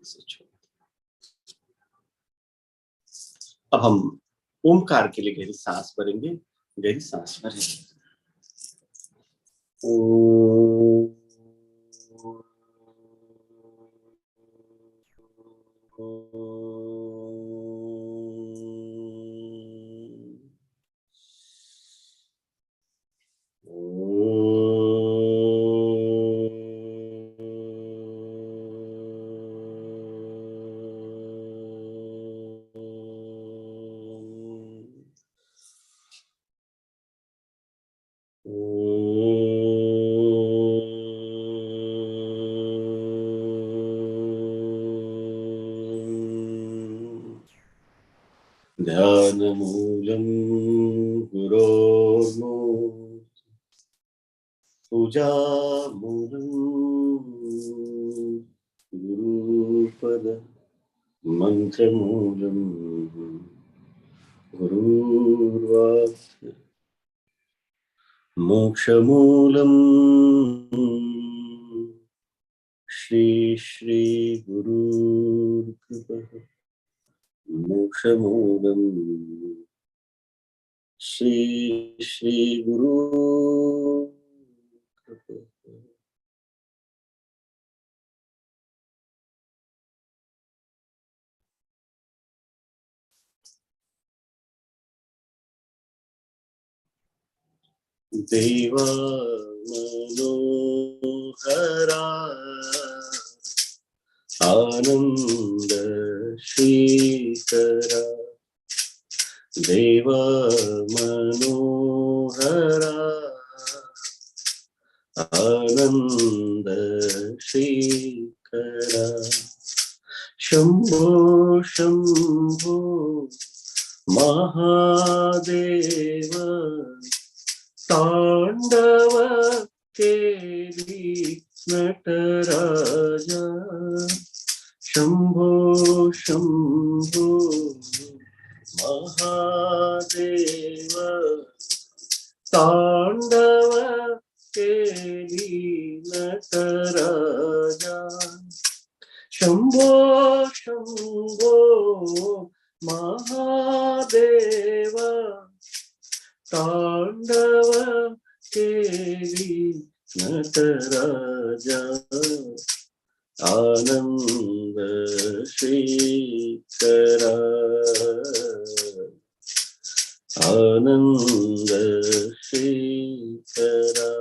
से छोड़। अब हम ओमकार के लिए गहरी सांस भरेंगे। गहरी सांस भरेंगे। ध्यानमूलं गुरोर्मूर्ति पूजामूलं गुरुपद मन्त्रमूलं गुरुर्वाक् मोक्षमूलं श्री श्री गुरुर्कृपः मोक्षमूलं श्री श्री गुरु देवा मनोहरा आनंद श्रीकरा देवा मनोहरा आनंद श्रीकरा शंभो शंभो महादेव तांडव केली नटराजा शंभो शंभो महादेव तांडव केली नटराजा शंभो शंभो महादेव तांडव केली नटराजा आनंद श्रीकरा आनंद श्रीकरा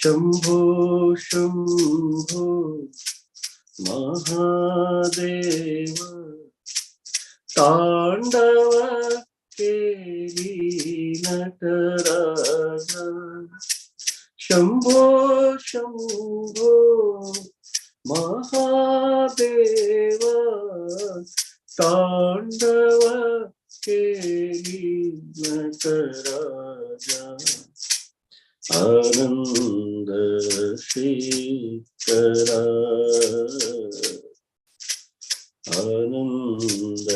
शंभो शंभो महादेव तांडव केली नटराजा शंभो शंभो महादेव तांडव केली नटराजा आनंद श्रीकरा आनंद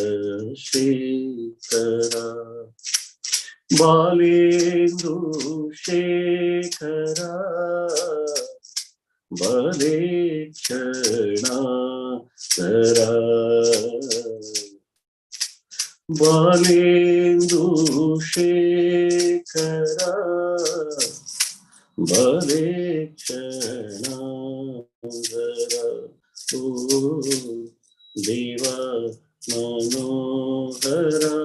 श्रीकरा बालेन्दु शेखरा बले क्षणाकरा बालेन्दु शेखरा बले क्षणाकरा ओ देवा मनोहरा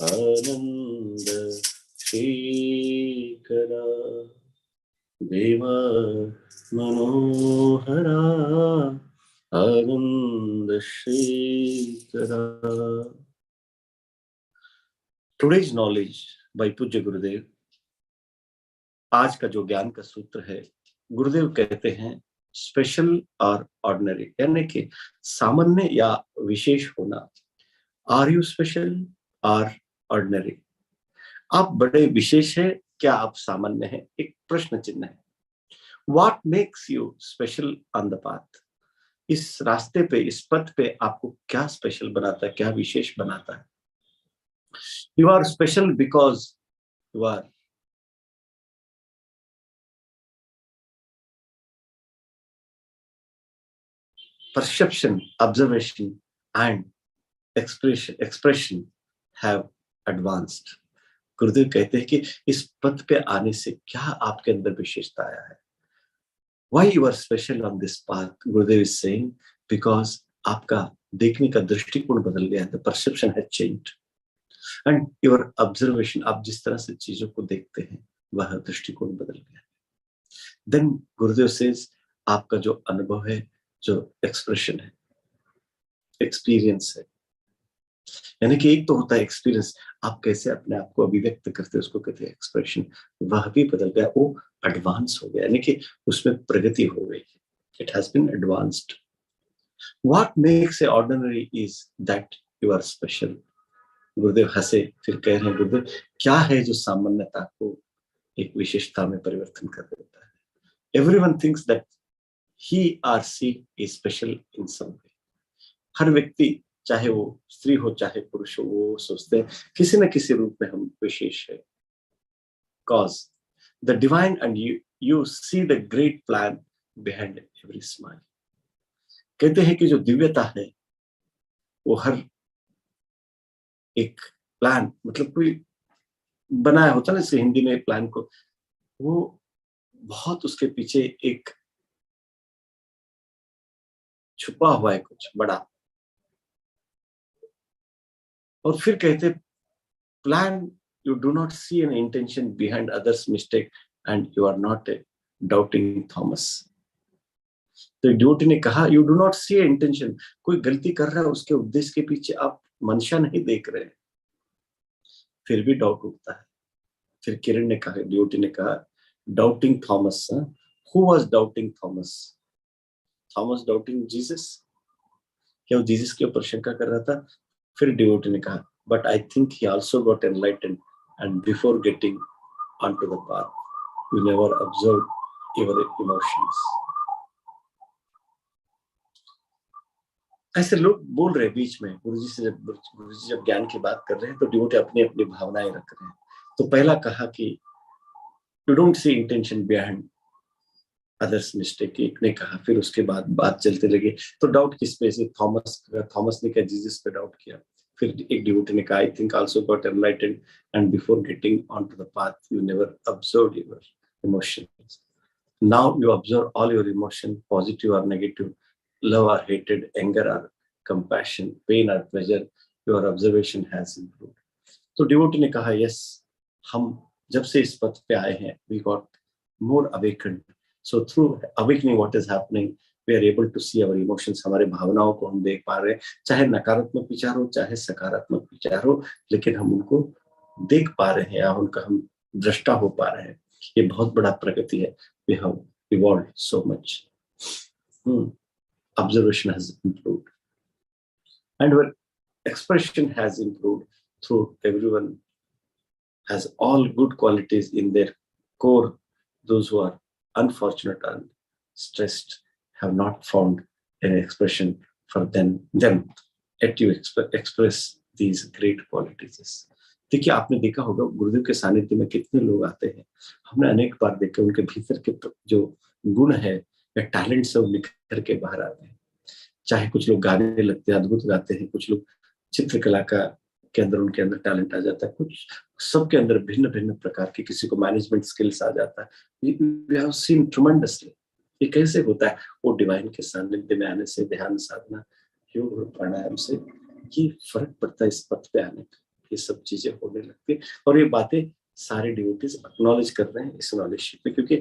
आनंद श्रीकरा देवा मनोहरा आनंद श्रीकरा। टुडेज नॉलेज बाय पूज्य गुरुदेव। आज का जो ज्ञान का सूत्र है, गुरुदेव कहते हैं स्पेशल और ऑर्डिनरी, यानी कि सामान्य या विशेष होना। आर यू स्पेशल और ऑर्डिनरी? आप बड़े विशेष है, क्या आप सामान्य है? एक प्रश्न चिन्ह है। What makes you special on the path? इस रास्ते पे, इस पथ पे आपको क्या स्पेशल बनाता है, क्या विशेष बनाता है? You are special because you are perception, observation and expression have advanced. गुरुदेव कहते हैं कि इस पथ पे आने से क्या आपके अंदर विशेषता आया है. Why you are special on this path? Gurudev is saying because आपका देखने का दृष्टिकोण बदल गया है. The perception has changed and your observation, आप जिस तरह से चीजों को देखते हैं वह दृष्टिकोण बदल गया. Then Gurudev says आपका जो अनुभव है, जो एक्सप्रेशन है, एक्सपीरियंस है, यानी कि एक तो होता है एक्सपीरियंस, आप कैसे अपने आप को अभिव्यक्त करते हैं, उसको कहते हैं एक्सप्रेशन, वह भी बदल गया, वो एडवांस हो गया, यानी कि उसमें प्रगति हो गई. It has been advanced. What makes a ordinary is that you are special. Gurudev हंसे, फिर कह रहे हैं गुरुदेव क्या है जो सामान्यता को एक विशेषता में परिवर्तन कर देता है. Everyone thinks that he or she is special in some way. हर व्यक्ति, चाहे वो स्त्री हो चाहे पुरुष हो, वो सोचते हैं किसी न किसी रूप में हम विशेष है. Cause the divine and you see the great plan behind every smile. कहते हैं कि जो दिव्यता है वो हर एक प्लान, मतलब कोई बनाया होता है ना, जैसे हिंदी में प्लान को, वो बहुत उसके पीछे एक छुपा हुआ है कुछ बड़ा. और फिर कहते plan, you do not see an intention behind others' mistake and you are not a doubting Thomas. तो ड्यूटी ने कहा you do not see an intention, कोई गलती कर रहा है उसके उद्देश्य के पीछे आप मंशा नहीं देख रहे, फिर भी डाउट उठता है. फिर किरण ने कहा, ड्यूटी ने कहा doubting Thomas. Who was doubting Thomas? Thomas doubting Jesus? क्या वो जीसस के ऊपर शंका कर रहा था? फिर ड्यूटी ने कहा but I think he also got enlightened and before getting onto the path you never observed your emotions. ऐसे लोग बोल रहे हैं बीच में, गुरुजी जब ज्ञान की बात कर रहे हैं तो डिवोटी अपनी अपनी भावनाएं रख रहे हैं. तो पहला कहा कि you don't see intention behind others mistake, एक ने कहा. फिर उसके बाद बात चलते लगी तो डाउट किस पे से? थॉमस ने क्या जीसस पे डाउट किया? फिर एक डिवोटी ने कहा I think also got enlightened and before getting onto the path you never observed your emotions. Now you observe all your emotion, positive or negative, love or hatred, anger or compassion, pain or pleasure. Your observation has improved. तो devotee ने कहा yes, हम जब से इस पथ पे आए हैं we got more awakened. So through awakening what is happening, we are able to see our emotions. हमारे भावनाओं को हम देख पा रहे हैं, चाहे नकारात्मक विचार हो चाहे सकारात्मक विचार हो, लेकिन हम उनको देख पा रहे हैं या उनका हम दृष्टा हो पा रहे हैं. ये बहुत बड़ा प्रगति है. We have evolved so much. Observation has improved and our expression has improved. Through everyone has all good qualities in their core. Those who are unfortunate and stressed have not found an expression for them yet you express these great qualities. देखिए आपने देखा होगा गुरुदेव के सानिध्य में कितने लोग आते हैं, हमने अनेक बार देखा उनके भीतर के जो गुण है या टैलेंट सब निखर के बाहर आते हैं. चाहे कुछ लोग गाने लगते हैं, अद्भुत गाते हैं, कुछ लोग चित्रकला का के अंदर उनके अंदर टैलेंट आ जाता है, कुछ सबके अंदर भिन्न भिन्न प्रकार के, किसी को मैनेजमेंट स्किल्स आ जाता है. We have seen tremendously. ये कैसे होता है? वो डिवाइन के सानिध्य में आने से, ध्यान साधना, योग और प्राणायाम से ये फर्क पड़ता है. इस पथ पे आने का ये सब चीजें होने लगती है और ये बातें सारे डिवोटीज एक्नॉलेज कर रहे हैं इस नॉलेजशिप में, क्योंकि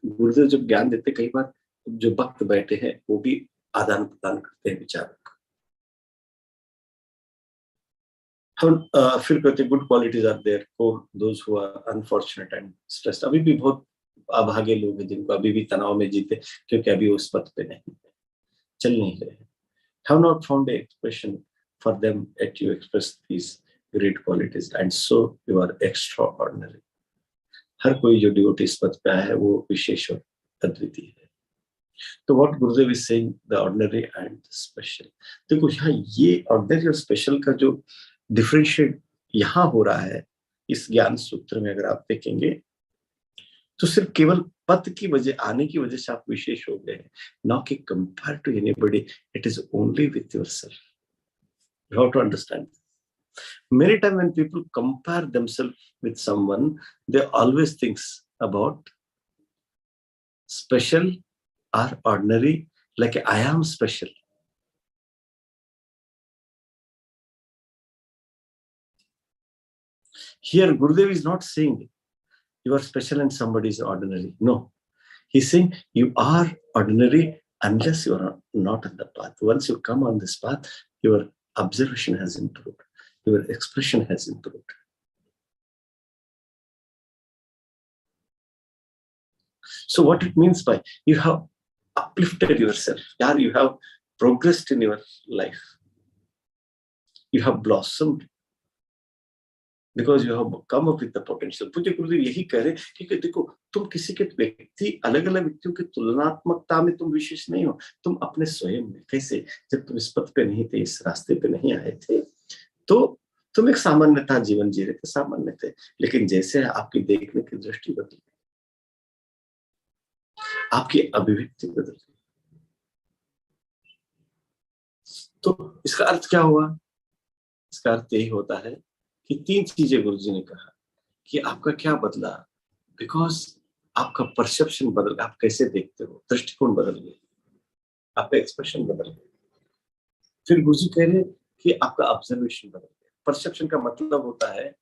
गुरुदेव जब ज्ञान देते कई बार जो भक्त बैठे हैं वो भी आदान प्रदान करते हैं विचारों का. फिर कहते good qualities are there for those who are unfortunate and stressed. अभी भी बहुत अभागे लोग हैं जिनको अभी भी तनाव में जीते क्योंकि अभी उस पथ पे नहीं है, चल नहीं रहे. Have not found an expression for them yet you express these great qualities and so you are extraordinary. हर कोई जो डिवोटी इस पथ पे आया है वो विशेष और अद्वितीय है. तो what Gurudev is saying, the ordinary and special. देखो यहाँ ये ऑर्डिनरी और स्पेशल का जो डिफरेंशिएट यहाँ हो रहा है इस ज्ञान सूत्र में, अगर आप देखेंगे तो सिर्फ केवल पद की वजह, आने की वजह से आप विशेष हो गए हैं, ना कि compare to anybody, it is only with yourself. You have to understand. Many times when people compare themselves with someone, they always thinks about special or ordinary, like I am special. Here Gurudev is not saying you are special and somebody is ordinary. No, he's saying you are ordinary unless you are not on the path. Once you come on this path, your observation has improved, your expression has improved. So what it means by you have uplifted yourself, yeah, you have progressed in your life, you have blossomed because you have come up with the potential. पूज्य गुरुदेव यही कह रहे हैं कि देखो, तुम किसी के व्यक्ति, अलग अलग व्यक्तियों की तुलनात्मकता में तुम विशेष नहीं हो, तुम अपने स्वयं में। कैसे? जब तुम इस पथ पे नहीं थे, इस रास्ते पे नहीं आए थे, तो तुम एक सामान्यता जीवन जी रहे थे, सामान्य थे। लेकिन जैसे आपकी देखने की दृष्टि बदली, आपकी अभिव्यक्ति बदल गई, तो इसका अर्थ क्या हुआ? इसका अर्थ यही होता है कि तीन चीजें गुरुजी ने कहा कि आपका क्या बदला, बिकॉज आपका परसेप्शन बदल गया, आप कैसे देखते हो, दृष्टिकोण बदल गया, आपका एक्सप्रेशन बदल गया। फिर गुरुजी कह रहे हैं कि आपका ऑब्जर्वेशन बदल गया। परसेप्शन का मतलब होता है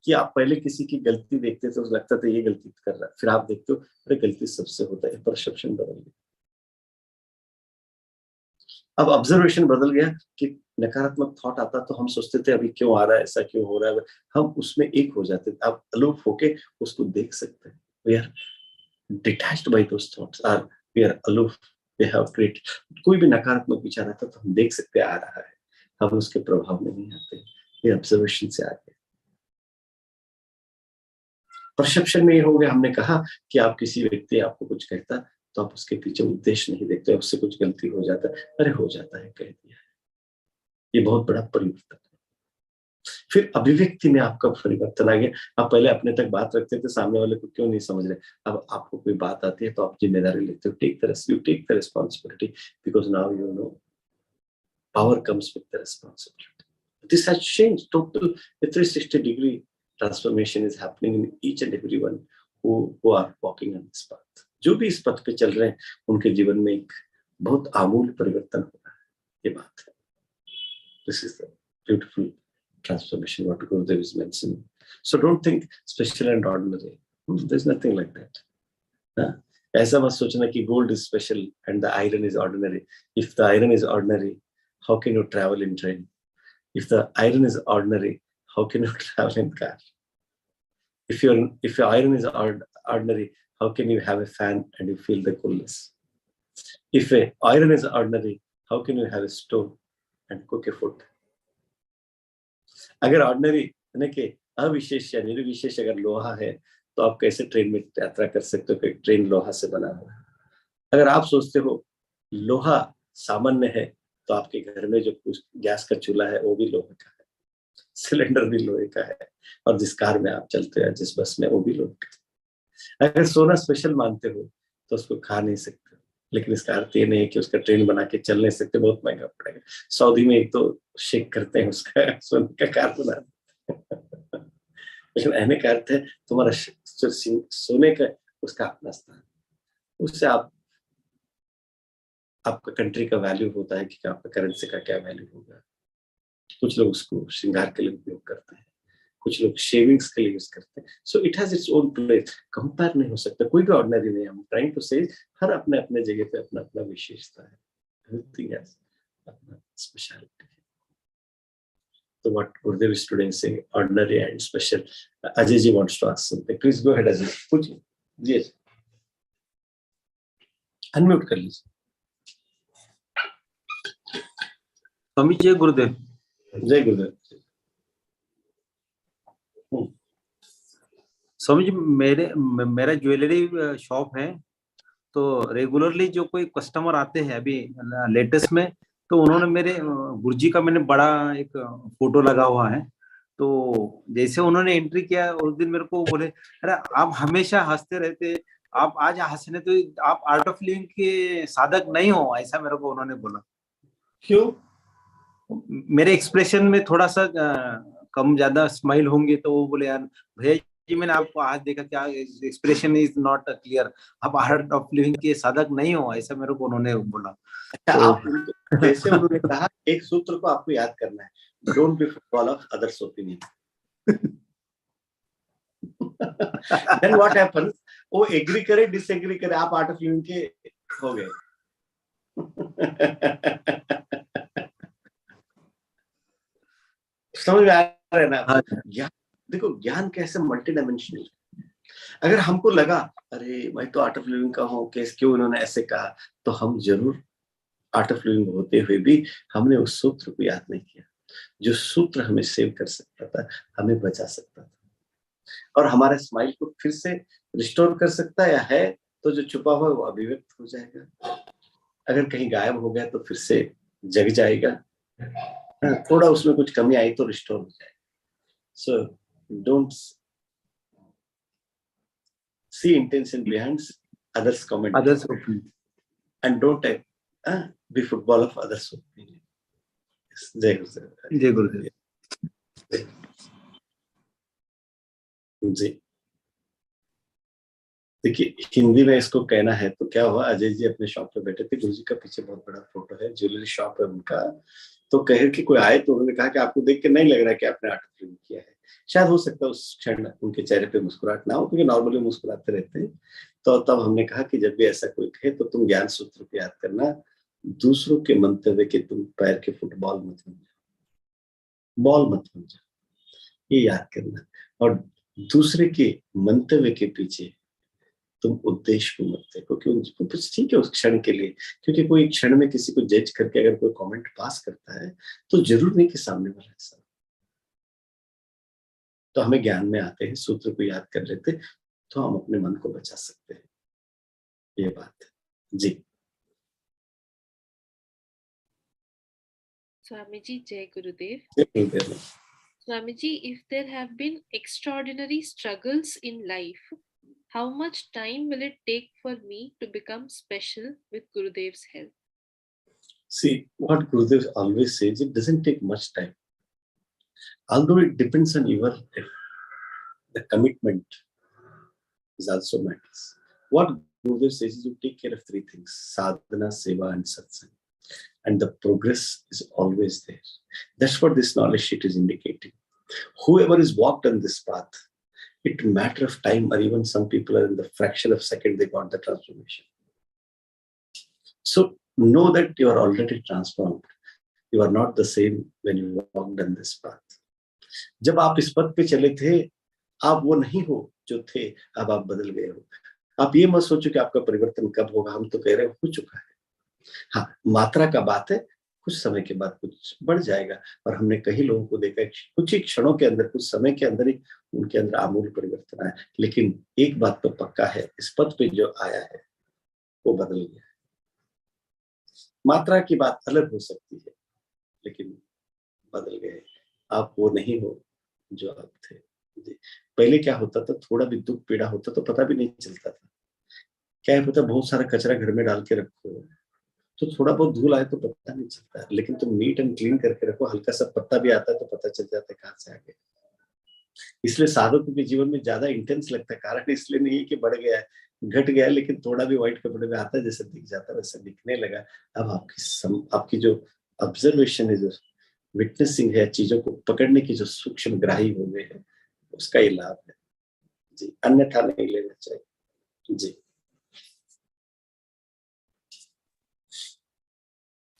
कि आप पहले किसी की गलती देखते थे, तो लगता था ये गलती कर रहा है, फिर आप देखते हो अरे गलती सबसे होता है, परसेप्शन बदल गया। अब ऑब्जर्वेशन बदल गया कि नकारात्मक थॉट आता तो हम सोचते थे अभी क्यों आ रहा है, ऐसा क्यों हो रहा है, हम उसमें एक हो जाते थे। अब अलूप होके उसको देख सकते हैं। We are detached by those thoughts, और we are a loop, we have created. कोई भी नकारात्मक विचार आता तो हम देख सकते आ रहा है, हम उसके प्रभाव में नहीं आते, ये ऑब्जर्वेशन से आगे। परसेप्शन में ये हो गया, हमने कहा कि आप किसी व्यक्ति आपको कुछ कहता तो आप उसके पीछे उद्देश्य नहीं देखते, उससे कुछ गलती हो जाता है, अरे हो जाता है, कह दिया। ये बहुत बड़ा परिवर्तन है। फिर अभिव्यक्ति में आपका परिवर्तन आ गया। आप पहले अपने तक बात रखते थे, सामने वाले को क्यों नहीं समझ रहे, अब आपको कोई बात आती है तो आप जिम्मेदारी लेते हो, you take the responsibility, because now you know power comes with the responsibility. This has changed, total 360-degree transformation is happening in each and everyone who are walking on this path. जो भी इस पथ पे चल रहे हैं, उनके जीवन में एक बहुत आमूल परिवर्तन हो रहा है, ये बात है। This is the beautiful transformation what Gurudev is mentioning. So don't think special and ordinary. There's nothing like that. ऐसा मत सोचना कि gold is special and the iron is ordinary. If the iron is ordinary, how can you travel in train? If the iron is ordinary, how can you travel in car? If your iron is ordinary, how can you have a fan and you feel the coolness? If a iron is ordinary, how can you have a stove and cook a food? अगर ordinary यानी कि अविशेष या निर्विशेष अगर लोहा है, तो आप कैसे ट्रेन में यात्रा कर सकते हो कि ट्रेन लोहा से बना हुआ है? अगर आप सोचते हो लोहा सामान्य है, तो आपके घर में जो गैस का चूल्हा है वो भी लोहे का है, सिलेंडर भी लोहे का है, और जिस कार में आप चलते हो, जिस बस में, वो भी लोहे का है। अगर सोना स्पेशल मानते हो तो उसको खा नहीं सकते, लेकिन इसका अर्थ ये नहीं कि उसका ट्रेन बना के चल नहीं सकते, बहुत महंगा पड़ेगा। सऊदी में एक तो शेक करते हैं उसका, सोने का कार बना देते हैं। लेकिन कहने का अर्थ है तुम्हारा सोने का उसका अपना स्थान, उससे आपका कंट्री का वैल्यू होता है कि आपका करेंसी का क्या वैल्यू होगा। कुछ लोग उसको श्रृंगार के लिए उपयोग करते हैं, कुछ लोग शेविंग्स के लिए यूज करते हैं। So it has its own place, compare नहीं हो सकता, कोई भी ऑर्डिनरी नहीं है। हम ट्राइंग टू से हर अपने अपने जगह पे अपना अपना विशेषता है, एवरीथिंग हैज अपना स्पेशलिटी। तो what Gurudev is today saying, ordinary and special. Ajay ji wants to ask something, please go ahead Ajay, पूछिए जी। अनम्यूट कर लीजिए। स्वामी जय गुरुदेव। जय गुरुदेव। स्वामी जी, मेरा ज्वेलरी शॉप है, तो रेगुलरली जो कोई कस्टमर आते हैं, अभी लेटेस्ट में तो उन्होंने मेरे गुरुजी का मैंने बड़ा एक फोटो लगा हुआ है, तो जैसे उन्होंने एंट्री किया उस दिन मेरे को बोले, अरे आप हमेशा हंसते रहते, आप आज हंसने तो आप आर्ट ऑफ लिविंग के साधक नहीं हो, ऐसा मेरे को उन्होंने बोला। क्यों? मेरे एक्सप्रेशन में थोड़ा सा कम ज्यादा स्माइल होंगे, तो वो बोले, यार भैया जी मैंने आपको आज देखा, क्या एक्सप्रेशन इज नॉट क्लियर, आप आर्ट ऑफ लिविंग के साधक नहीं हो, ऐसा मेरे को उन्होंने बोला। तो आप उनको जैसे उन्होंने कहा, एक सूत्र को आपको याद करना है, don't be football of others opinion. Then what happens, वो एग्री करे डिसएग्री करे, आप आर्ट ऑफ लिविंग के हो गए। समझ में आ रहा है ना आपको? ज्ञान देखो, ज्ञान कैसे मल्टी डायमेंशनल। अगर हमको लगा अरे मैं तो आर्ट ऑफ लिविंग का हूँ, कैसे क्यों इन्होंने ऐसे कहा, तो हम जरूर आर्ट ऑफ लिविंग होते हुए भी हमने उस सूत्र को याद नहीं किया, जो सूत्र हमें सेव कर सकता था, हमें बचा सकता था, और हमारे स्माइल को फिर से रिस्टोर कर सकता है तो जो छुपा हुआ वो अभिव्यक्त हो जाएगा, अगर कहीं गायब हो गया तो फिर से जग जाएगा, थोड़ा उसमें कुछ कमी आई तो रिस्टोर हो जाएगा। So don't see intention behind others' comment, others opinion, and don't be football of others' opinion. जय गुरुदेव। जय गुरुदेव। जी देखिए, हिंदी में इसको कहना है तो क्या हुआ, अजय जी अपने शॉप पे बैठे थे, गुरु जी का पीछे बहुत बड़ा फोटो है, ज्वेलरी शॉप है उनका, तो कह कि कोई आए तो उन्होंने कहा कि आपको देख के नहीं लग रहा कि आपने आर्ट ऑफ लिविंग किया है। शायद हो सकता है उस क्षण उनके चेहरे पे मुस्कुराहट ना हो, क्योंकि नॉर्मली मुस्कुराते रहते हैं। तो तब हमने कहा कि जब भी ऐसा कोई कहे तो तुम ज्ञान सूत्र को याद करना, दूसरों के मंतव्य के तुम पैर के फुटबॉल मत बन जाओ, बॉल मत बन जाओ, ये याद करना। और दूसरे के मंतव्य के पीछे तुम उद्देश्य को मत देखो, क्योंकि उनको कुछ ठीक है उस क्षण के लिए, क्योंकि कोई क्षण में किसी को जज करके अगर कोई कमेंट पास करता है तो जरूर नहीं कि सामने वाला ऐसा। तो हमें ज्ञान में आते हैं, सूत्र को याद कर लेते तो हम अपने मन को बचा सकते हैं, ये बात है जी। स्वामी जी, जय गुरुदेव। जय गुरुदेव। Swami ji, if there have been extraordinary struggles in life, how much time will it take for me to become special with Gurudev's help? See, what Gurudev always says, it doesn't take much time. Although it depends on your, the commitment is also matters. What Gurudev says is you take care of three things: sadhana, seva, and satsang. And the progress is always there. That's what this knowledge sheet is indicating. Whoever is walked on this path, it matter of time, or even some people are in the fraction of second they got the transformation. So know that you are already transformed. You are not the same when you walked on this path. जब आप इस पथ पे चले थे, आप वो नहीं हो जो थे, अब आप बदल गए हो। आप ये मत सोचो कि आपका परिवर्तन कब होगा, हम तो कह रहे हो चुका है। हाँ, मात्रा का बात है, कुछ समय के बाद कुछ बढ़ जाएगा, और हमने कई लोगों को देखा कुछ ही क्षणों के अंदर, कुछ समय के अंदर ही उनके अंदर आमूल परिवर्तन आया। लेकिन एक बात तो पक्का है, इस पद पे जो आया है वो बदल गया है। मात्रा की बात अलग हो सकती है, लेकिन बदल गए। आप वो नहीं हो जो आप थे। पहले क्या होता था, थोड़ा भी दुख पीड़ा होता तो पता भी नहीं चलता था। क्या है पता, बहुत सारा कचरा घर में डाल के रखो तो थोड़ा बहुत धूल आए तो पता नहीं चलता, लेकिन तुम नीट एंड क्लीन करके रखो, हल्का सा पत्ता भी आता है तो पता चल जाता है कहाँ से आ गया। इसलिए साधकों के जीवन में ज्यादा इंटेंस लगता है, कारण इसलिए नहीं है कि बढ़ गया है, घट गया है, लेकिन थोड़ा भी व्हाइट कपड़े में आता है जैसे दिख जाता है वैसा दिखने लगा। अब आपकी जो ऑब्जर्वेशन है, जो विटनेसिंग है, चीजों को पकड़ने की जो सूक्ष्म ग्राही हो गए है, उसका ही लाभ है जी, अन्यथा नहीं लेना चाहिए जी।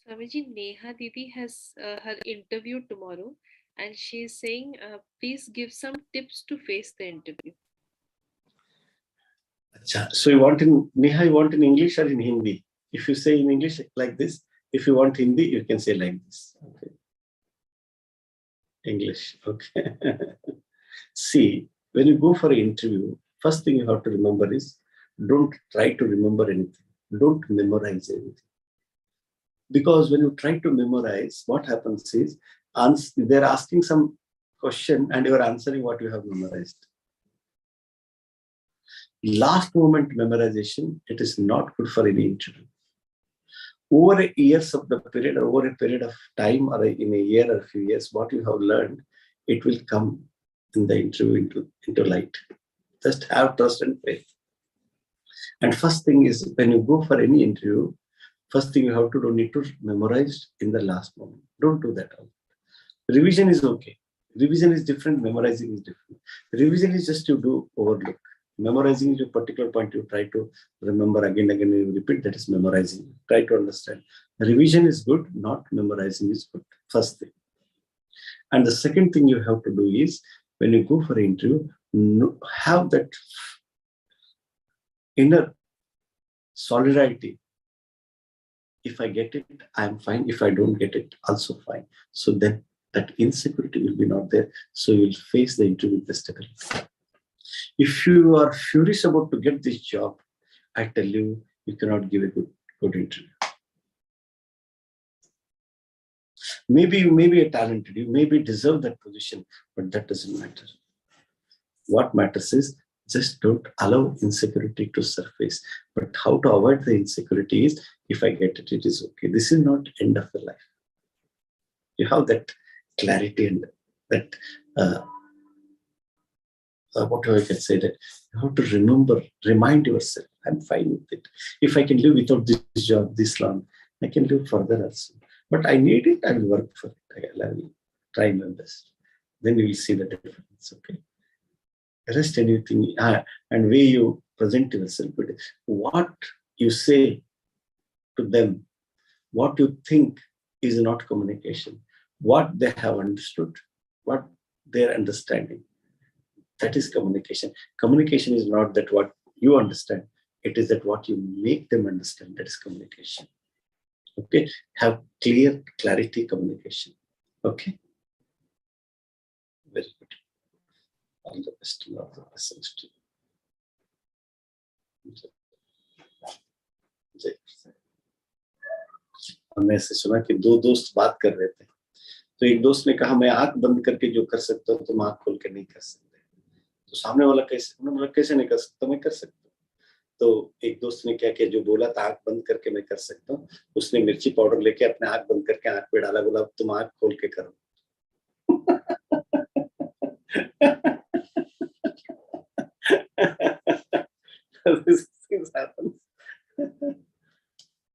Swamiji, Neha Didi has her interview tomorrow, and she is saying, please give some tips to face the interview. Achha, so you want in Neha, you want in English or in Hindi? If you say in English like this, if you want Hindi, you can say like this. Okay. English, okay. See, when you go for an interview, first thing you have to remember is, don't try to remember anything. Don't memorize anything. Because when you try to memorize, what happens is, they're asking some question and you are answering what you have memorized. Last moment memorization, it is not good for any interview. Over a years of the period, or over a period of time, or in a year or a few years, what you have learned, it will come in the interview into light. Just have trust and faith. And first thing is, when you go for any interview, first thing you have to do, need to memorize in the last moment. Don't do that. Revision is okay. Revision is different. Memorizing is different. Revision is just you do overlook. Memorizing is a particular point you try to remember again, you repeat. That is memorizing. Try to understand. Revision is good, not memorizing is good. First thing. And the second thing you have to do is, when you go for an interview, have that inner solidarity. If I get it, I am fine. If I don't get it, also fine. So then that insecurity will be not there. So you will face the interview with the stability. If you are furious about to get this job, I tell you, you cannot give a good interview. Maybe you may be a talented, you maybe deserve that position, but that doesn't matter. What matters is, just don't allow insecurity to surface. But how to avoid the insecurity is, if I get it, it is okay. This is not end of the life. You have that clarity and that, whatever I can say, that you have to remind yourself, I'm fine with it. If I can live without this job this long, I can live further also. But I need it, I will work for it. I will try my best. Then you will see the difference, okay? Rest anything, and way you present yourself, but what you say to them, what you think is not communication. What they have understood, what their understanding, that is communication. Communication is not that what you understand, it is that what you make them understand, that is communication. Okay, have clarity communication. Okay, very good. All the best of the lessons to you. हमने ऐसे सुना कि दो दोस्त बात कर रहे थे, तो एक दोस्त ने कहा, मैं आंख बंद करके जो कर सकता हूँ तुम आंख खोल के नहीं कर सकते। तो सामने वाला कैसे, उन्होंने बोला कैसे नहीं कर सकता, मैं कर सकता हूँ। तो एक दोस्त ने क्या किया, जो बोला था आंख बंद करके मैं कर सकता हूँ, उसने मिर्ची पाउडर लेके अपने आंख बंद करके आंख पे डाला, बोला तुम आंख खोल के करो।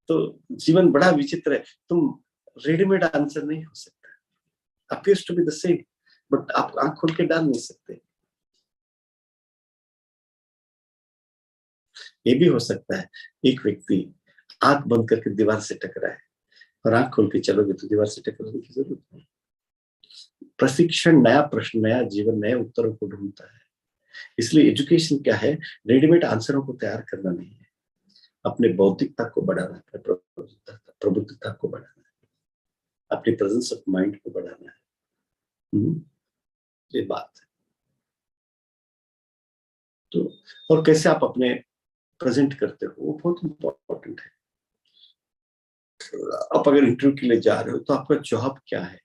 तो जीवन बड़ा विचित्र है। तुम रेडीमेड आंसर नहीं हो सकता। Appears to be the same, but आप आंख खोल के डाल नहीं सकते। ये भी हो सकता है, एक व्यक्ति आंख बंद करके दीवार से टकरा है और आंख खोल के चलोगे तो दीवार से टकराने की जरूरत नहीं। प्रशिक्षण नया प्रश्न, नया जीवन, नए उत्तरों को ढूंढता है। इसलिए एजुकेशन क्या है, रेडीमेड आंसरों को तैयार करना नहीं है, अपने बौद्धिकता को बढ़ाना है, प्रबुद्धता को बढ़ाना है, अपनी प्रेजेंस ऑफ माइंड को बढ़ाना है। ये बात है। तो और कैसे आप अपने प्रेजेंट करते हो, वो बहुत इंपॉर्टेंट है। आप अगर इंटरव्यू के लिए जा रहे हो तो आपका जॉब क्या है,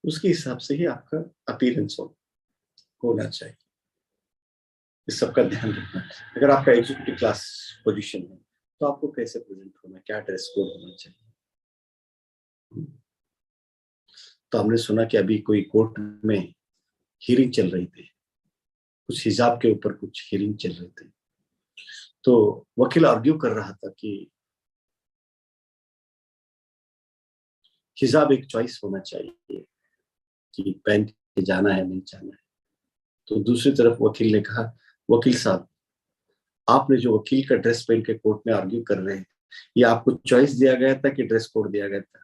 उसके हिसाब से ही आपका अपीयरेंस होना चाहिए। इस सबका ध्यान रखना। अगर आपका एग्जीक्यूटिव क्लास पोजीशन है तो आपको कैसे प्रेजेंट होना, क्या ड्रेस कोड होना चाहिए। तो हमने सुना कि अभी कोई कोर्ट में हियरिंग चल रही थी, कुछ हिजाब के ऊपर कुछ हियरिंग चल रही थी। तो वकील आर्ग्यू कर रहा था कि हिजाब एक चॉइस होना चाहिए कि पहन के जाना है नहीं जाना है। तो दूसरी तरफ वकील ने कहा, वकील साहब आपने जो वकील का ड्रेस पहन के कोर्ट में आर्ग्यू कर रहे हैं, ये आपको चॉइस दिया गया था कि ड्रेस कोड दिया गया था?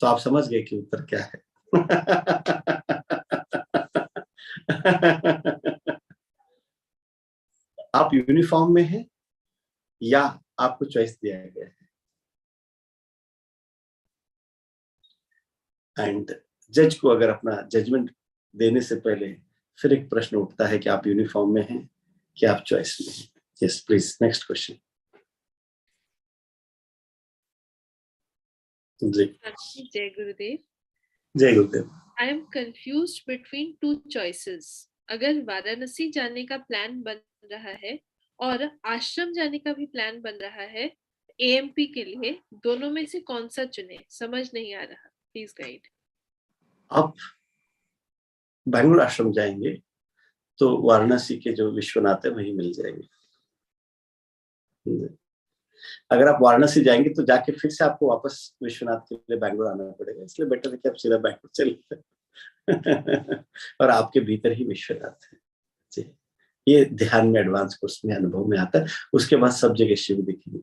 तो आप समझ गए कि उत्तर क्या है। आप यूनिफॉर्म में हैं या आपको चॉइस दिया गया है। एंड जज को अगर अपना जजमेंट देने से पहले फिर एक प्रश्न उठता है कि आप यूनिफॉर्म में हैं कि आप चॉइस में हैं। Yes please, next question. जी, जय गुरुदेव। जय Gurudev. I am confused between two choices. अगर वाराणसी जाने का प्लान बन रहा है और आश्रम जाने का भी प्लान बन रहा है एएमपी के लिए, दोनों में से कौन सा चुने? समझ नहीं आ रहा, प्लीज गाइड। आप बैंगलोर आश्रम जाएंगे तो वाराणसी के जो विश्वनाथ है वही मिल जाएंगे। अगर आप वाराणसी जाएंगे तो जाके फिर से आपको वापस विश्वनाथ के लिए बैंगलोर आना पड़ेगा, इसलिए बेटर है कि आप सीधा बैंगलोर चलिए और आपके भीतर ही विश्वनाथ है। जी, ये ध्यान में एडवांस कोर्स में अनुभव में आता है। उसके बाद सब जगह शिव दिखेंगे।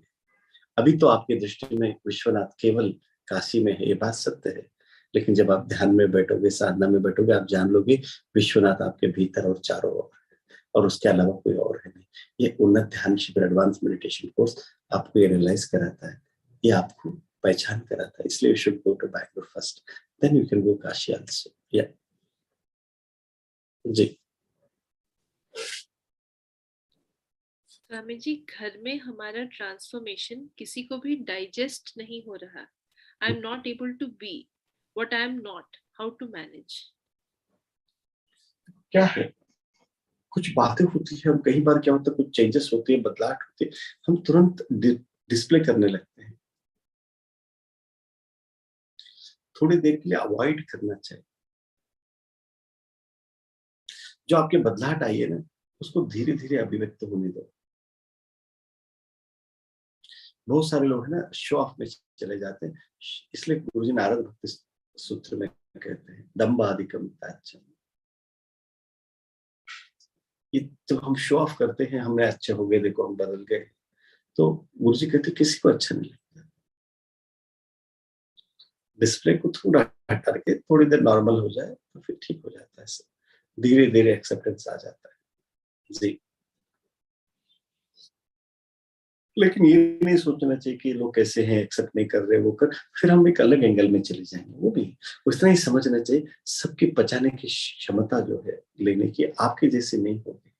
अभी तो आपकी दृष्टि में विश्वनाथ केवल काशी में है, ये बात सत्य है, लेकिन जब आप ध्यान में बैठोगे, साधना में बैठोगे, आप जान लोगे विश्वनाथ आपके भीतर और चारों ओर है और उसके अलावा कोई और है नहीं। ये उन्नत ध्यान शिविर एडवांस मेडिटेशन कोर्स आपको ये रियलाइज कराता है, ये आपको पहचान कराता है। इसलिए you should go to Bangalore first, then you can go Kashi also. या जी। स्वामी जी, घर में हमारा ट्रांसफॉर्मेशन किसी को भी डाइजेस्ट नहीं हो रहा। I am not able to be what I am not, how to manage? क्या है, कुछ बातें होती है, हम कई बार क्या होता है, कुछ चेंजेस होती है, बदलाव होती है, हम तुरंत डिस्प्ले करने लगते हैं। थोड़ी देर के लिए अवॉइड करना चाहिए। जो आपके बदलाहट आई है ना, उसको धीरे धीरे अभिव्यक्त होने दो। बहुत सारे लोग है ना शो ऑफ में चले जाते हैं, इसलिए गुरुजी नारद भक्ति सूत्र में कहते हैं दम्बादिकम त्याज्यम। ये जब हम शो ऑफ करते हैं, हमने अच्छे हो गए, देखो हम बदल गए, तो गुरुजी कहते हैं किसी को अच्छा नहीं लगता। डिस्प्ले को थोड़ा हटा के थोड़ी देर नॉर्मल हो जाए तो फिर ठीक हो जाता है, धीरे धीरे एक्सेप्टेंस आ जाता है। जी, लेकिन ये नहीं सोचना चाहिए कि लोग कैसे हैं, एक्सेप्ट नहीं कर रहे, वो कर, फिर हम एक अलग एंगल में चले जाएंगे। वो भी उतना ही समझना चाहिए, सबके पचाने की क्षमता जो है लेने की आपके जैसे नहीं होगी।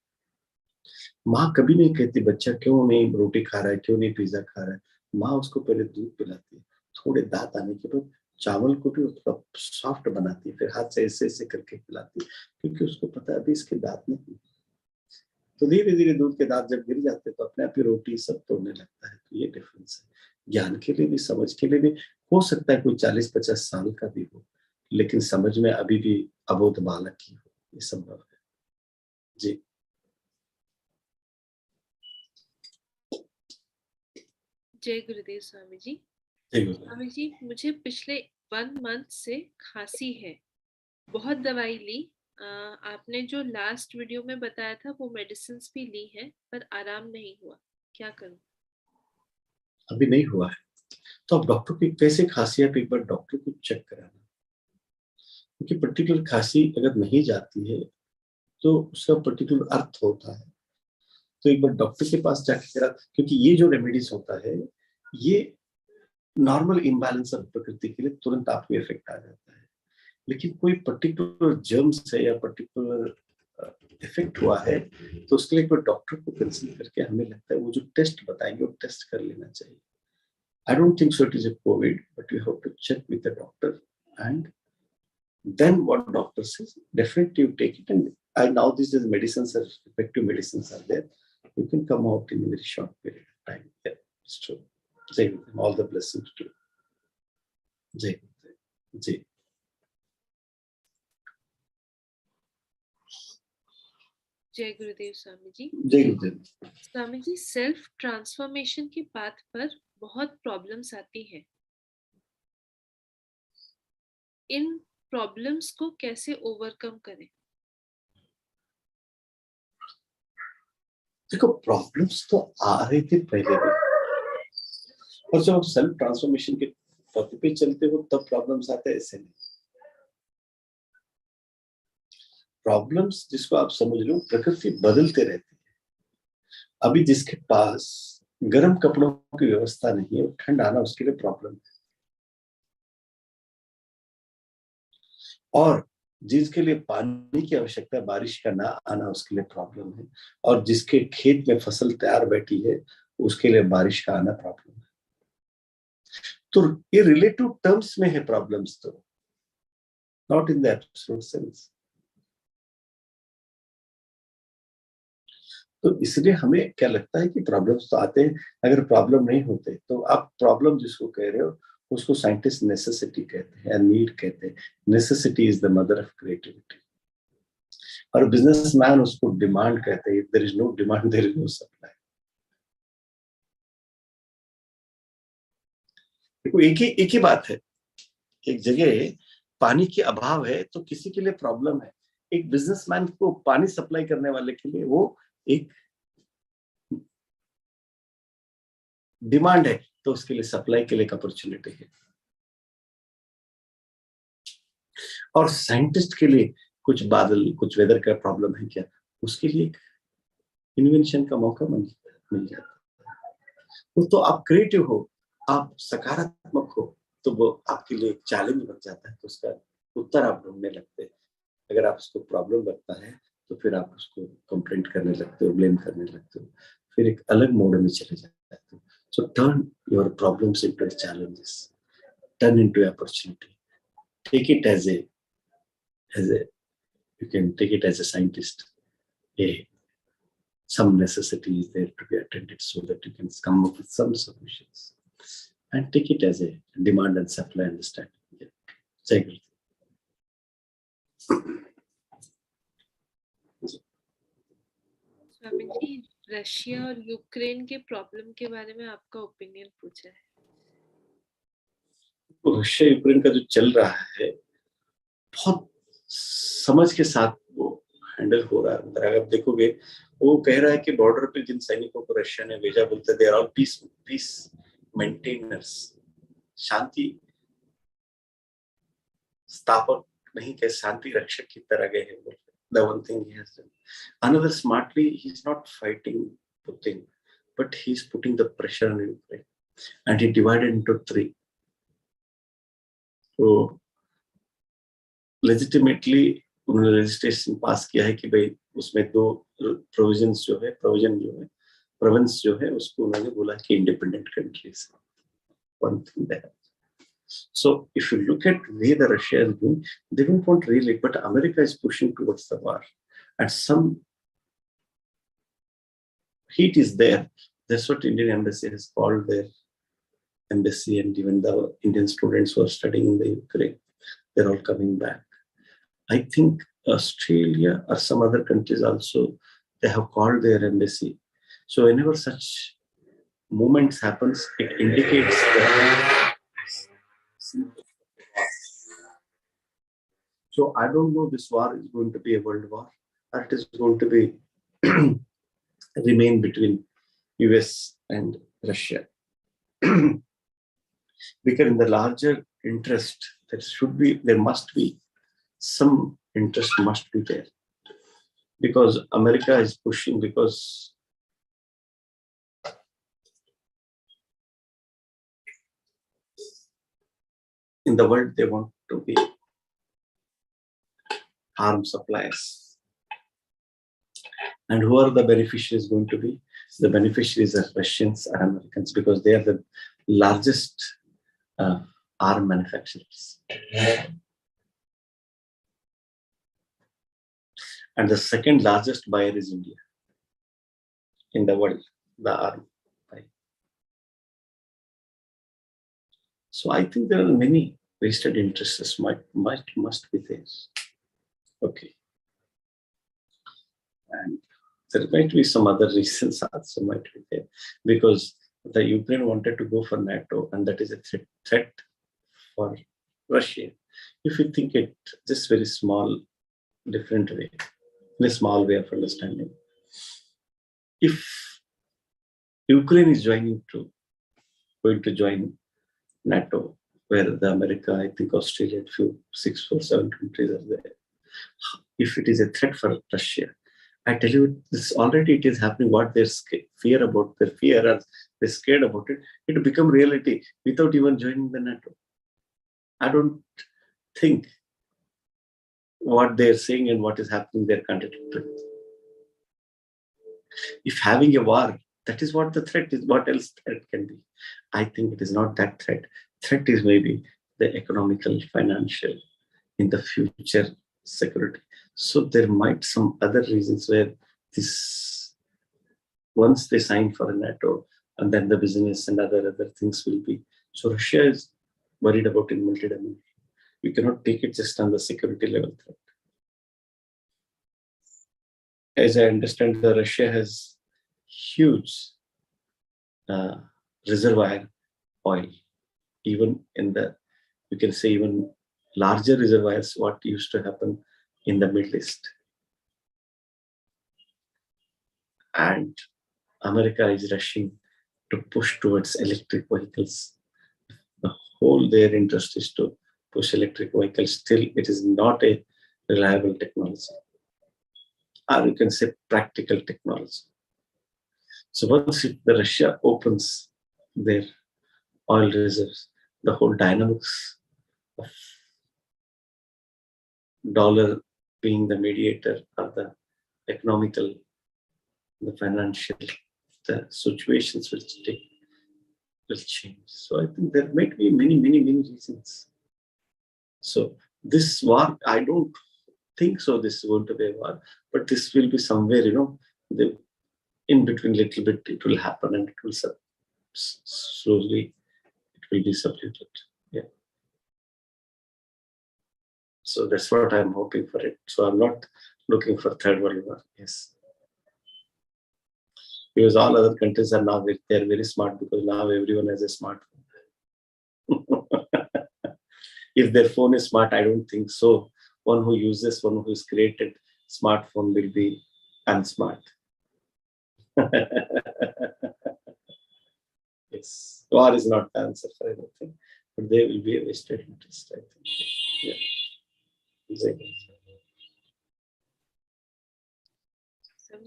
माँ कभी नहीं कहती बच्चा क्यों नहीं रोटी खा रहा है, क्यों नहीं पिज्जा खा रहा है। माँ उसको पहले दूध पिलाती है, थोड़े दांत आने के बाद चावल को भी थोड़ा सॉफ्ट बनाती है, फिर हाथ से ऐसे ऐसे करके खिलाती है, क्योंकि उसको पता है अभी इसके दांत नहीं। तो धीरे धीरे दूध के दांत जब गिर जाते हैं तो अपने आप ही रोटी सब तोड़ने लगता है। तो ये डिफरेंस है। ज्ञान के लिए भी, समझ के लिए भी। हो सकता है कोई 40-50 साल का भी हो, लेकिन समझ में अभी भी अबोध बालक की हो, ये संभव है। जी, जय गुरुदेव स्वामी जी। जय गुरुदेव। स्वामी जी, मुझे पिछले 1 मंथ से खांसी है, बहुत दवाई ली। आपने जो लास्ट वीडियो में बताया था वो मेडिसिन भी ली है, पर आराम नहीं हुआ, क्या करूं? अभी नहीं हुआ है तो आप डॉक्टर की कैसे, खांसी आप एक बार डॉक्टर को चेक कराना, क्योंकि पर्टिकुलर खांसी अगर नहीं जाती है तो उसका पर्टिकुलर अर्थ होता है। तो एक बार डॉक्टर के पास जाके करा, क्योंकि ये जो रेमेडीज होता है ये नॉर्मल इम्बैलेंस ऑफ प्रकृति के लिए तुरंत आपको इफेक्ट आ जाता है। लेकिन कोई पर्टिकुलर जर्म्स है या पर्टिकुलर इफेक्ट हुआ है तो उसके लिए कोई डॉक्टर को कंसल्ट करके, हमें लगता है वो जो टेस्ट बताएंगे वो टेस्ट कर लेना चाहिए। I don't think so it is a COVID, but you have to check with the doctor, and then what doctor says, definitely you take it. And I now these days medicines are, effective medicines are there. You can come out in a very short period of time. Yeah, it's true. Jai Guru, all the blessings to you. Jai Guru, Jai. जय गुरुदेव स्वामी जी। जय गुरुदेव। Swami ji, self transformation की बात पर बहुत problems आती हैं। इन problems को कैसे ओवरकम करें? देखो प्रॉब्लम्स तो आ रहे थे पहले भी, और जब आप सेल्फ ट्रांसफॉर्मेशन के पथ पे चलते हो तब प्रॉब्लम्स आते हैं, ऐसे नहीं। प्रॉब्लम्स जिसको आप समझ लो, प्रकृति बदलते रहती है। अभी जिसके पास गर्म कपड़ों की व्यवस्था नहीं है, ठंड आना उसके लिए प्रॉब्लम है, और जिसके लिए पानी की आवश्यकता है, बारिश का ना आना उसके लिए प्रॉब्लम है, और जिसके खेत में फसल तैयार बैठी है उसके लिए बारिश का आना प्रॉब्लम है। तो ये रिलेटिव टर्म्स में है प्रॉब्लम्स, तो not in the absolute sense. तो इसलिए हमें क्या लगता है कि प्रॉब्लम्स तो आते हैं, अगर प्रॉब्लम नहीं होते तो आप प्रॉब्लम जिसको कह रहे हो उसको साइंटिस्ट नेसेसिटी कहते हैं, नीड कहते हैं। Necessity is the mother of creativity. और बिजनेसमैन उसको डिमांड कहते हैं। There is no demand, there is no supply. देखो एक ही बात है। एक जगह पानी की अभाव है तो किसी के लिए प्रॉब्लम है, एक बिजनेसमैन को पानी सप्लाई करने वाले के लिए वो एक डिमांड है, तो उसके लिए सप्लाई के लिए एक अपॉर्चुनिटी है। और साइंटिस्ट के लिए कुछ बादल, कुछ वेदर का प्रॉब्लम है क्या, उसके लिए इन्वेंशन का मौका मिल जाता है। तो आप क्रिएटिव हो, आप सकारात्मक हो, तो वो आपके लिए एक चैलेंज बन जाता है, तो उसका उत्तर आप ढूंढने लगते हैं। अगर आप उसको प्रॉब्लम लगता है तो फिर आप उसको कंप्लेंट करने लगते हो, ब्लेम करने लगते हो, फिर एक अलग मोड में चले जाते हो। So turn your problems into challenges, turn into opportunity, take it as a you can take it as a scientist. Some necessity is there to be attended so that you can come up with some solutions, and take it as a demand and supply understanding. Jai Guru. Swami ji, Russia और Ukraine के problem के बारे में आपका opinion पूछा है। तो Russia Ukraine का जो चल रहा है बहुत समझ के साथ वो हैंडल हो रहा है। अगर आप देखोगे वो कह रहा है कि बॉर्डर पे जिन सैनिकों को रशिया ने भेजा, बोलते they are all peace maintainers, शांति स्थापक नहीं, कह शांति रक्षक की तरह गए हैं बोलते। The one thing he has done. Another smartly, he's not fighting Putin, but he's putting the pressure on Ukraine, and he divided into three. So legitimately उन्होंने रजिस्ट्रेशन पास किया है कि भाई उसमें दो प्रोविजन जो है उसको उन्होंने बोला कि independent countries. One thing that. So if you look at where the Russia is doing, they don't want really, but America is pushing towards the war, and some heat is there. That's what Indian embassy has called their embassy, and even the Indian students who are studying in the Ukraine, they're all coming back. I think Australia or some other countries also, they have called their embassy. So whenever such movements happens, it indicates that. So I don't know this war is going to be a world war, or it is going to be remain between US and Russia. Because in the larger interest, there must be some interest must be there, because America is pushing, because in the world they want to be arms suppliers. And who are the beneficiaries going to be? The beneficiaries are Russians or Americans, because they are the largest arm manufacturers. And the second largest buyer is India in the world, the arm buyer. So I think there are many vested interests must be there. Okay. And there might be some other reasons also might be there, because the Ukraine wanted to go for NATO, and that is a threat for Russia. If you think it just very small, different way, in a small way of understanding, if Ukraine is going to join NATO, where the America, I think Australia, 6 or 7 countries are there. If it is a threat for Russia, I tell you, this already it is happening. What they're fear about, their fear, or they're scared about it, it will become reality without even joining the NATO. I don't think what they're saying and what is happening, they're contradictory. If having a war, that is what the threat is. What else threat can be? I think it is not that threat. threat is maybe the economical, financial, in the future security. So there might some other reasons where this, once they sign for a NATO, and then the business and other things will be. So Russia is worried about in multi-dimensional. We cannot take it just on the security level threat. As I understand, the Russia has huge reservoir oil, even in the, you can say even larger reservoirs what used to happen in the Middle East. And America is rushing to push towards electric vehicles. The whole their interest is to push electric vehicles. Still, it is not a reliable technology, or you can say practical technology. So once the Russia opens their oil reserves, the whole dynamics of dollar being the mediator of the economical, the financial, the situations will change. So I think there might be many reasons. So this war, I don't think so this is going to be a war, but this will be somewhere, the in between little bit it will happen, and it will slowly it will be subdued. Yeah. So that's what I'm hoping for it. So I'm not looking for third world war. Yes. Because all other countries are now, they're very smart, because now everyone has a smartphone. If their phone is smart, I don't think so. One who uses, one who's created smartphone will be unsmart. Yes, war is not the answer for anything, but there will be a vested interest, I think. Yeah. Exactly.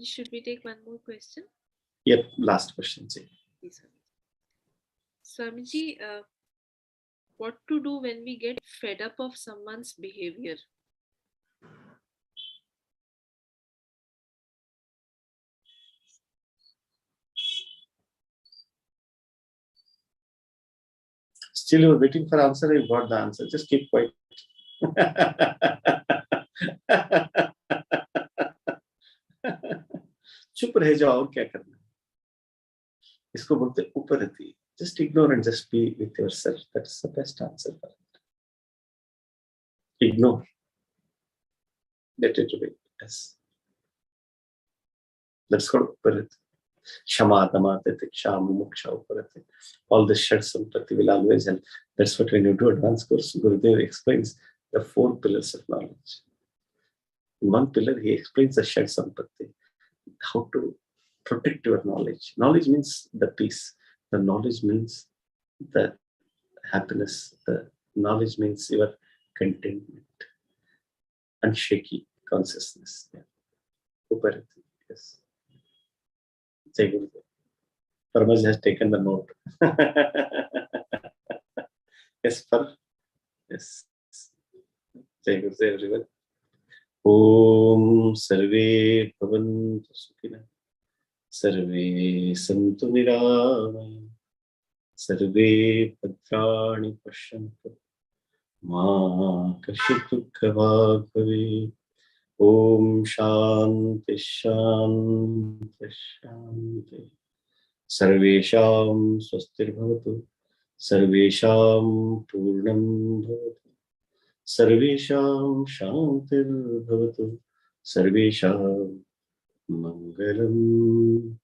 Should we take one more question? Yep, last question. Please, Swamiji, what to do when we get fed up of someone's behavior? Still you're waiting for answer, you got the answer. Just keep quiet. चुप रह जाओ, और क्या करना. इसको बोलते ऊपर रहती. Just ignore and just be with yourself. That's the best answer for it. Ignore. Let it be. Yes. That's called uparati. Shama, Dama, Tiksha, Mumuksha, uparati. All the Shad Sampati will always help. That's what when you do advanced course, Gurudev explains the 4 pillars of knowledge. In one pillar, he explains the Shad Sampati, how to protect your knowledge. Knowledge means the peace. The knowledge means the happiness. The knowledge means your contentment. Unshaky consciousness. Yeah. Uparati. Yes. Jai Gurudev. Parmaj has taken the note. Yes, Par. Yes. Jai Gurudev, everyone. Om Sarve Bhavantu Sukhina. Sarve Santu Niramaya. Sarve Bhadrani Pashyantu. Ma Kashit Dukha Bhag Bhave. Om Shanti Shanti Shanti. Sarvesham Swastir Bhavatu. Sarvesham Purnam Bhavatu. Sarvesham Shantir Bhavatu. Sarvesham Mangalam.